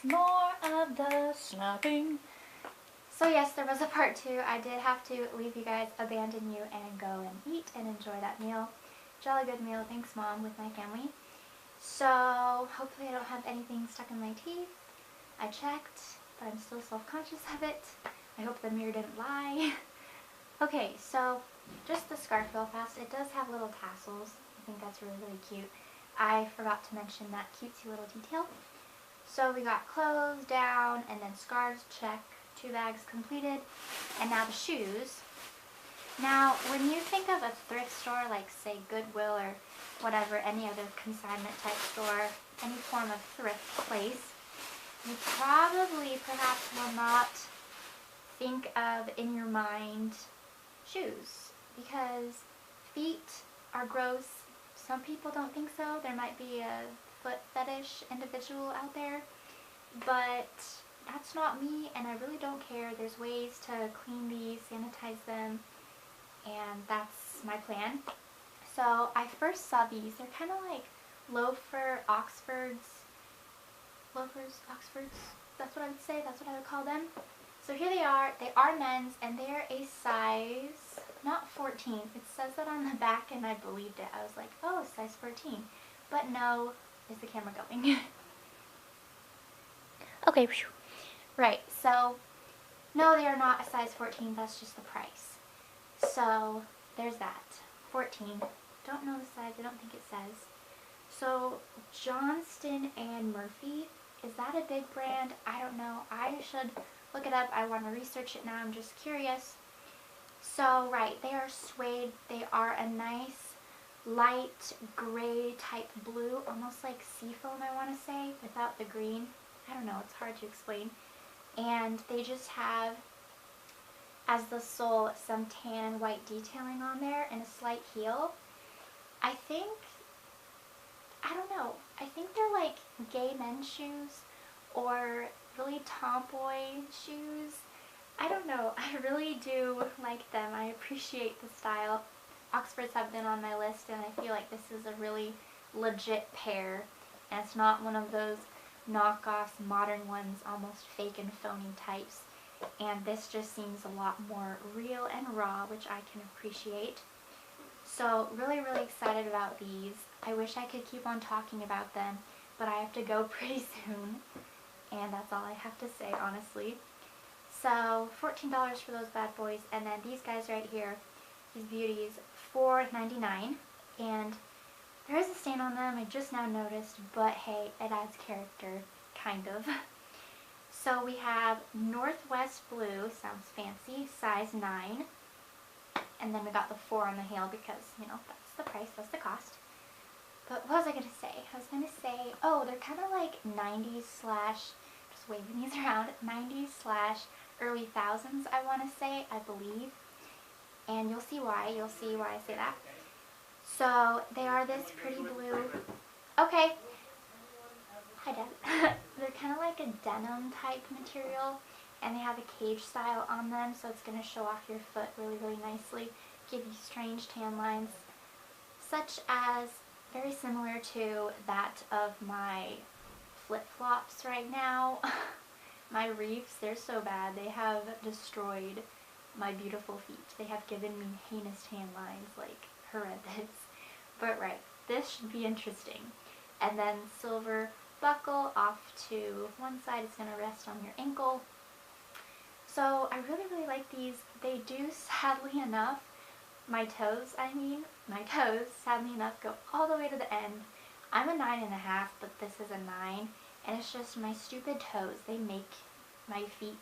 More of the snapping. So yes, there was a part 2. I did have to leave you guys, abandon you, and go and eat and enjoy that meal. Jolly good meal, thanks Mom, with my family. So hopefully I don't have anything stuck in my teeth. I checked, but I'm still self-conscious of it. I hope the mirror didn't lie. Okay, so just the scarf real fast. It does have little tassels. I think that's really, really cute. I forgot to mention that cutesy little detail. So we got clothes down, and then scarves, check. 2 bags completed. And now the shoes. Now, when you think of a thrift store, like say Goodwill or whatever, any other consignment type store, any form of thrift place, you probably perhaps will not think of in your mind shoes, because feet are gross. Some people don't think so. There might be a foot fetish individual out there, but that's not me, and I really don't care. There's ways to clean these, sanitize them, and that's my plan. So I first saw these. They're kind of like loafer Oxfords. Oxfords, that's what I would say. That's what I would call them. So here they are. They are men's, and they're a size, not 14. It says that on the back, and I believed it. I was like, oh, size 14. But no, is the camera going? Okay, right, so no, they are not a size 14. That's just the price. So there's that. 14. Don't know the size. I don't think it says. So Johnston and Murphy, is that a big brand? I don't know. I should look it up. I want to research it now. I'm just curious. So right, they are suede. They are a nice light gray type blue, almost like seafoam, I want to say, without the green. I don't know. It's hard to explain. And they just have, as the sole, some tan and white detailing on there and a slight heel. I don't know, I think they're like gay men's shoes or really tomboy shoes. I don't know, I really do like them. I appreciate the style. Oxfords have been on my list, and I feel like this is a really legit pair, and it's not one of those knockoff modern ones, almost fake and phony types. And this just seems a lot more real and raw, which I can appreciate. So really, really excited about these. I wish I could keep on talking about them, but I have to go pretty soon, and that's all I have to say, honestly. So $14 for those bad boys, and then these guys right here, these beauties, $4.99, and there is a stain on them. I just now noticed, but hey, it adds character, kind of. So we have Northwest Blue, sounds fancy, size 9. And then we got the 4 on the heel because, you know, that's the price, that's the cost. But what was I going to say? I was going to say, oh, they're kind of like 90s slash, just waving these around, 90s slash early thousands, I want to say, I believe. And you'll see why. You'll see why I say that. So they are this pretty blue. Okay. Hi, Dad. They're kind of like a denim type material, and they have a cage style on them, so it's going to show off your foot really, really nicely, give you strange tan lines, such as very similar to that of my flip-flops right now. My reefs, they're so bad. They have destroyed my beautiful feet. They have given me heinous tan lines, like horrendous. But right, this should be interesting. And then silver buckle off to one side. It's going to rest on your ankle. So I really, really like these. They do, sadly enough, my toes, sadly enough, go all the way to the end. I'm a 9.5, but this is a 9, and it's just my stupid toes. They make my feet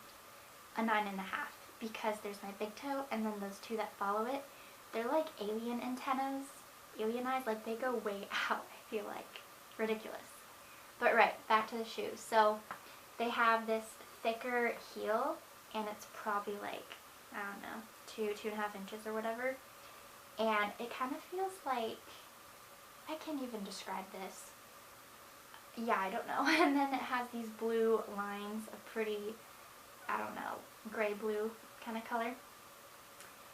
a 9.5 because there's my big toe, and then those 2 that follow it. They're like alien antennas, alien eyes, like they go way out, I feel like. Ridiculous. But right, back to the shoes. So they have this thicker heel, and it's probably like, I don't know, 2.5 inches or whatever. And it kind of feels like, I can't even describe this. Yeah, I don't know. And then it has these blue lines, a pretty, I don't know, gray-blue kind of color.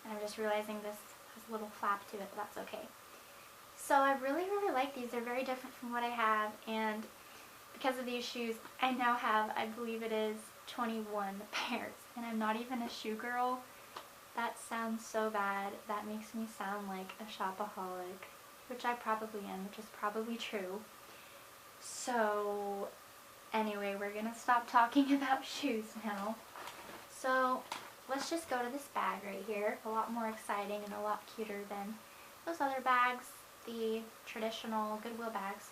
And I'm just realizing this has a little flap to it, but that's okay. So I really, really like these. They're very different from what I have, and because of these shoes, I now have, I believe it is 21 pairs, and I'm not even a shoe girl. That sounds so bad. That makes me sound like a shopaholic, which I probably am, which is probably true. So anyway, we're gonna stop talking about shoes now. So let's just go to this bag right here. A lot more exciting and a lot cuter than those other bags, the traditional Goodwill bags.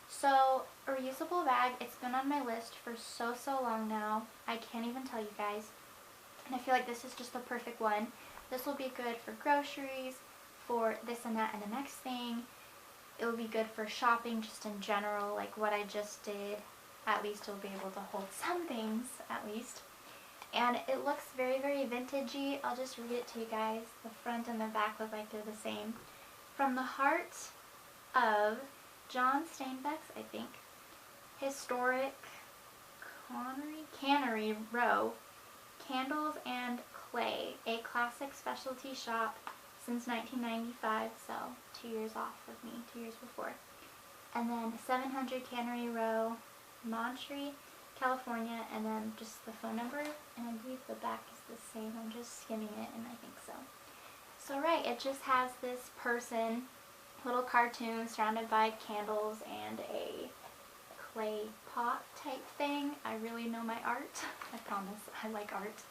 So a reusable bag, it's been on my list for so long now. I can't even tell you guys. And I feel like this is just the perfect one. This will be good for groceries, for this and that and the next thing. It will be good for shopping just in general, like what I just did. At least it'll be able to hold some things, at least. And it looks very vintagey. I'll just read it to you guys. The front and the back look like they're the same. From the heart of John Steinbeck's, I think, historic cannery row, candles and clay, a classic specialty shop since 1995, so 2 years off of me, 2 years before. And then 700 Cannery Row, Monterey, California, and then just the phone number, and I believe the back is the same. I'm just skimming it, and I think so. So right, it just has this person, little cartoon surrounded by candles and a clay pot type thing. I really know my art. I promise, I like art.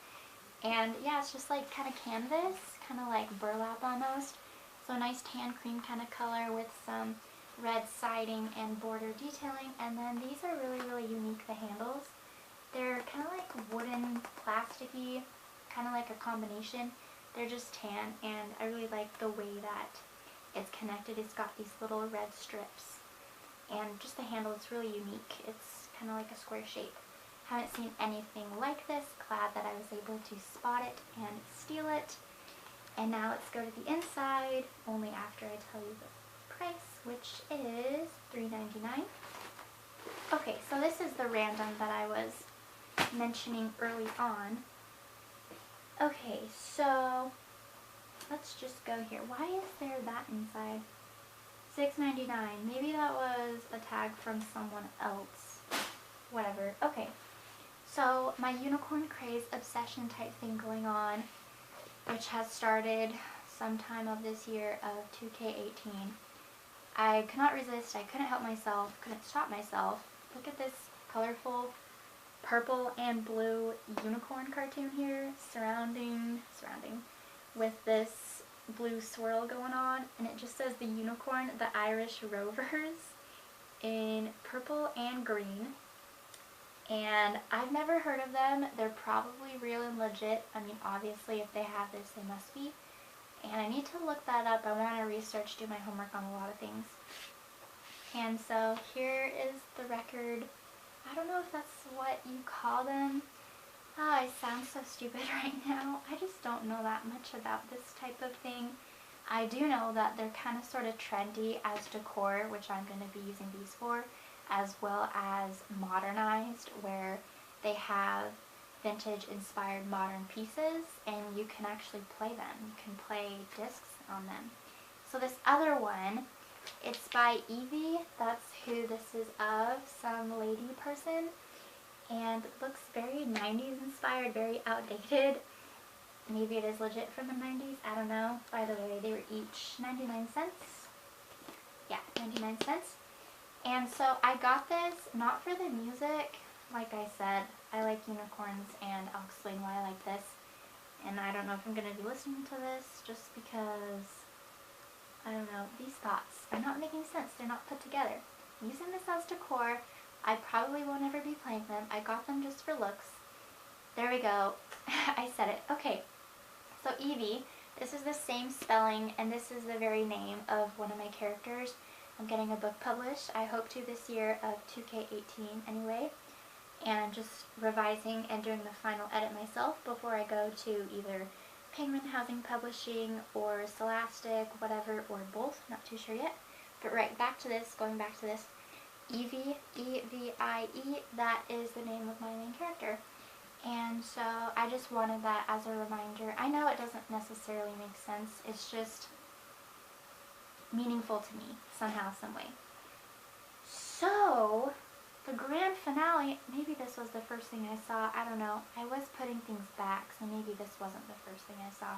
And yeah, it's just like kind of canvas, kind of like burlap almost. So a nice tan cream kind of color with some red siding and border detailing. And then these are really unique, the handles. They're kind of like wooden, plasticky, kind of like a combination. They're just tan, and I really like the way that it's connected. It's got these little red strips. And just the handle, it's really unique. It's kind of like a square shape. Haven't seen anything like this. Glad that I was able to spot it and steal it. And now let's go to the inside, only after I tell you the price, which is $3.99. Okay, so this is the random that I was mentioning early on. Okay, so let's just go here. Why is there that inside? $6.99. Maybe that was a tag from someone else. Whatever. Okay. So my unicorn craze obsession type thing going on, which has started sometime of this year of 2K18. I could not resist. I couldn't help myself. Couldn't stop myself. Look at this colorful purple and blue unicorn cartoon here, surrounding with this blue swirl going on, and it just says the unicorn, the Irish Rovers, in purple and green. And I've never heard of them. They're probably real and legit. I mean, obviously, if they have this, they must be. And I need to look that up. I want to research, do my homework on a lot of things. And so here is the record. I don't know if that's what you call them. Oh, I sound so stupid right now. I just don't know that much about this type of thing. I do know that they're kind of sort of trendy as decor, which I'm going to be using these for, as well as modernized, where they have vintage inspired modern pieces and you can actually play them. You can play discs on them. So this other one, it's by Evie. That's who this is of, some lady person. And it looks very 90s inspired, very outdated. Maybe it is legit from the 90s, I don't know. By the way, they were each 99 cents. Yeah, 99 cents. And so I got this not for the music. Like I said, I like unicorns, and I'll explain why I like this. And I don't know if I'm going to be listening to this just because, I don't know, these thoughts are not making sense. They're not put together. I'm using this as decor. I probably won't ever be playing them. I got them just for looks. There we go. I said it. Okay. So Evie, this is the same spelling, and this is the very name of one of my characters. I'm getting a book published. I hope to this year of 2K18 anyway. And I'm just revising and doing the final edit myself before I go to either Penguin Housing Publishing or Scholastic, whatever, or both. Not too sure yet. But right, back to this, going back to this. Evie, E-V-I-E, that is the name of my main character. And so I just wanted that as a reminder. I know it doesn't necessarily make sense. It's just meaningful to me, somehow, some way. So, the grand finale, maybe this was the first thing I saw. I don't know. I was putting things back, so maybe this wasn't the first thing I saw.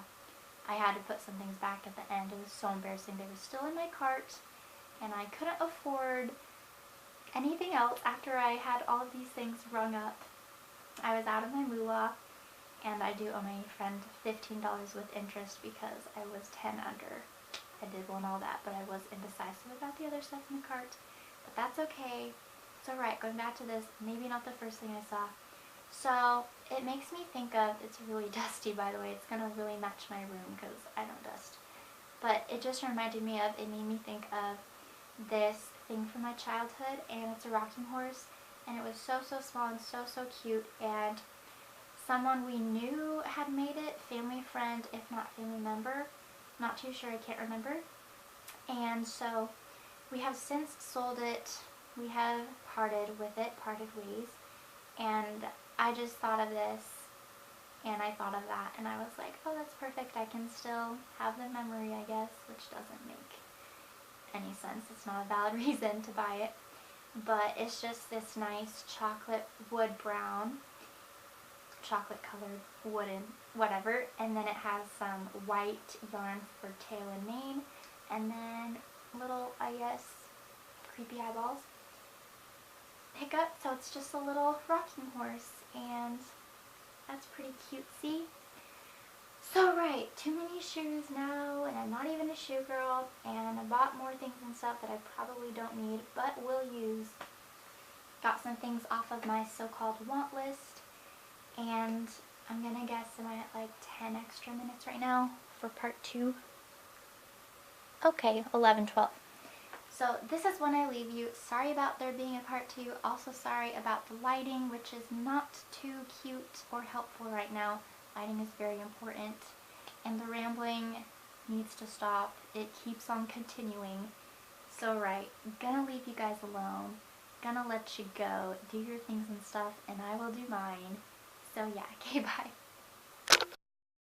I had to put some things back at the end. It was so embarrassing. They were still in my cart, and I couldn't afford anything else after I had all of these things rung up. I was out of my moolah, and I do owe my friend $15 with interest because I was 10 under. I did want all that, but I was indecisive about the other stuff in the cart. But that's okay. It's alright. Going back to this, maybe not the first thing I saw. So it makes me think of, it's really dusty by the way, it's going to really match my room because I don't dust. But it just reminded me of, it made me think of this thing from my childhood, and it's a rocking horse, and it was so small and so cute, and someone we knew had made it, family friend if not family member, not too sure, I can't remember. And so we have since sold it, we have parted with it, parted ways, and I just thought of this and I thought of that, and I was like, oh, that's perfect, I can still have the memory, I guess, which doesn't make any sense. It's not a valid reason to buy it, but it's just this nice chocolate wood brown, chocolate colored wooden whatever, and then it has some white yarn for tail and mane, and then little, I guess, creepy eyeballs. Hiccup, so it's just a little rocking horse, and that's pretty cutesy. So right, too many shoes now, and I'm not even a shoe girl, and I bought more things and stuff that I probably don't need, but will use. Got some things off of my so-called want list, and I'm gonna guess am I at like 10 extra minutes right now for part 2? Okay, 11:12. So this is when I leave you. Sorry about there being a part 2. Also sorry about the lighting, which is not too cute or helpful right now. Lighting is very important. And the rambling needs to stop. It keeps on continuing. So right, gonna leave you guys alone. Gonna let you go. Do your things and stuff, and I will do mine. So yeah, okay, bye.